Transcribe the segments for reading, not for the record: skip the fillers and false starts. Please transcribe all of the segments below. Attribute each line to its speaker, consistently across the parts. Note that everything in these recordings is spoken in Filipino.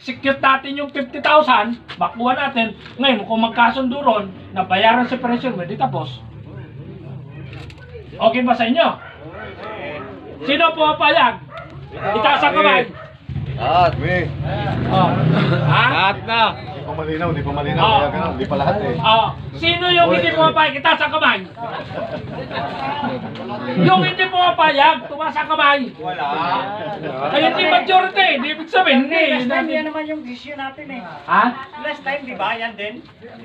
Speaker 1: secure natin yung 50,000, makuha natin. Ngayon, kung magkasundo ron, na bayaran separation mo, di tapos. Okay ba sa inyo? Sino pumapayag? Itaas ang kamay.
Speaker 2: Lahat.
Speaker 1: Oh. Ha?
Speaker 2: Lahat na.
Speaker 3: Hindi pa malinaw, hindi pa malinaw.
Speaker 1: Oh.
Speaker 3: Kaya ganun, hindi pa lahat eh.
Speaker 1: Oh. Sino yung hindi pumapayag? Itaas ang kamay. Yung hindi pumapayag, tumaas ang kamay.
Speaker 2: Wala.
Speaker 1: Ay, hindi majority. Hindi ibig sabihin, hindi.
Speaker 4: Last time yan naman yung decision natin eh.
Speaker 1: Ha?
Speaker 4: Last time, di ba? Yan din.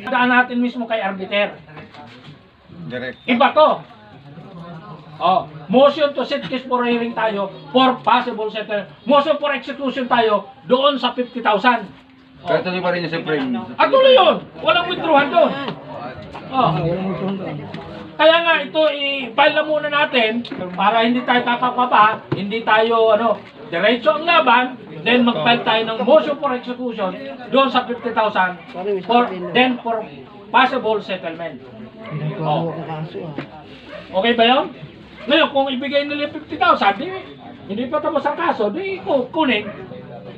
Speaker 1: Daan natin mismo kay arbiter.
Speaker 3: Direct.
Speaker 1: Iba to. Oh, motion to set case for hearing tayo for possible settlement. Motion for execution tayo doon sa 50,000.
Speaker 2: Pero tuloy pa rin yung Supreme.
Speaker 1: At tuloy yun. Walang withdrawan doon. Oh. Kaya nga ito i-file na muna natin para hindi tayo kakapapa, hindi tayo diretso ang laban, then mag-file tayo ng motion for execution doon sa 50,000 for possible settlement. Oh. Okay ba yun? Ngayon, kung ibigay nila yung 50,000, hindi pa tapos ang kaso, di kunin.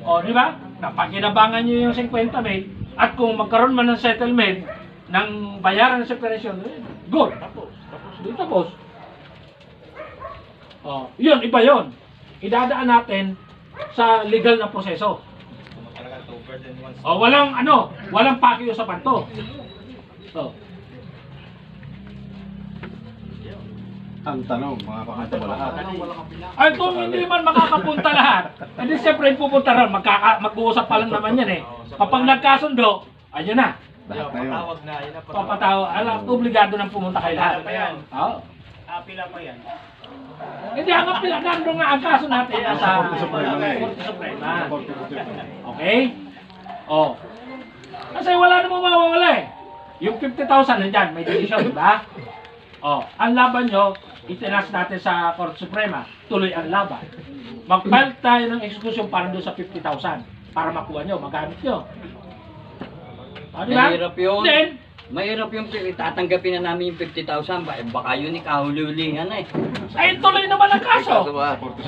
Speaker 1: O, di ba? Napakinabangan nyo yung 50 mil, at kung magkaroon man ng settlement, ng bayaran ng separation, good. Di tapos. O, yun, iba yun. Idadaan natin sa legal na proseso. O, walang pakiusapan to. So,
Speaker 3: Ang tanong, makakapunta ba lahat?
Speaker 1: ay kung hindi man makakapunta lahat, hindi siyempre pupunta rin, mag-uusap pa lang naman yan eh. Kapag nagkasundo, ayun na.
Speaker 3: Lahat na yun.
Speaker 1: Papatawa, obligado nang pumunta kay lahat. Oo.
Speaker 4: Pila pa yan.
Speaker 1: Hindi, ang apila, nandun nga ang kaso natin sa
Speaker 3: Korte Suprema na eh.
Speaker 1: Korte Suprema.
Speaker 3: Korte Suprema.
Speaker 1: Okay? Oh. Kasi wala namang mawawala eh. Yung 50,000 nandyan, may decision, di ba? Oh, ang laban nyo, itinas natin sa Korte Suprema, tuloy ang laban. Mag-file tayo ng execution para doon sa 50,000 para makuha nyo, magamit nyo. O, diba?
Speaker 5: Mahirap yun.
Speaker 1: Then,
Speaker 5: Mahirap yung tatanggapin na namin yung 50,000. Baka yun kahuli-hulihan na eh.
Speaker 1: ay tuloy naman ang kaso.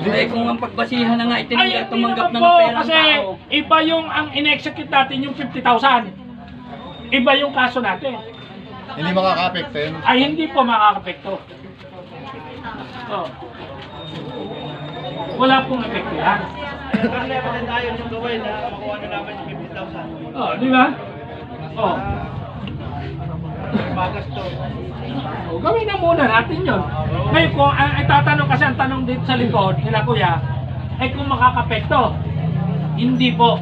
Speaker 5: Eh kung ang pagbasihan na nga
Speaker 1: Ay,
Speaker 5: itinigil
Speaker 1: hindi
Speaker 5: tumanggap
Speaker 1: naman
Speaker 5: na
Speaker 1: po,
Speaker 5: ng pera ng
Speaker 1: kasi
Speaker 5: tao.
Speaker 1: iba yung ang in-execute natin yung 50,000. Iba yung kaso natin.
Speaker 3: Hindi makaka-apekto yun.
Speaker 1: Ay, hindi po makakapekto. Oh. Wala pong epekto yan.
Speaker 4: Kasi naman tayo yung gawin na makuha na naman yung 50,000.
Speaker 1: Oh, di ba? Oh.
Speaker 4: Bagas to.
Speaker 1: Oh, gawin na muna natin yun. Ngayon, kung tatanong kasi ang tanong dito sa likod, nila kuya, ay kung makakapekto. Hindi po.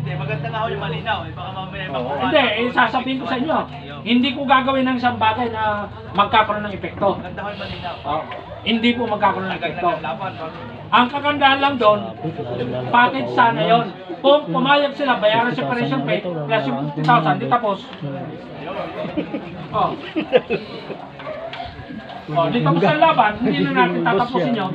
Speaker 4: Hindi, maganda na ako yung malinaw. Baka mamaya makuha.
Speaker 1: Hindi, sasabihin ko sa inyo. Hindi ko gagawin ng isang bagay na magkakaroon ng epekto.
Speaker 4: Maganda ako yung malinaw.
Speaker 1: Oh, hindi po magkakaroon ng
Speaker 4: Tagal
Speaker 1: epekto.
Speaker 4: na ng laban.
Speaker 1: Ang kagandahan lang doon, package sana yon. Kung pumayag sila, bayaran separation pay, plus yung 50,000, di tapos. Oh. Oh, di tapos ang laban, hindi na natin tatapusin yun.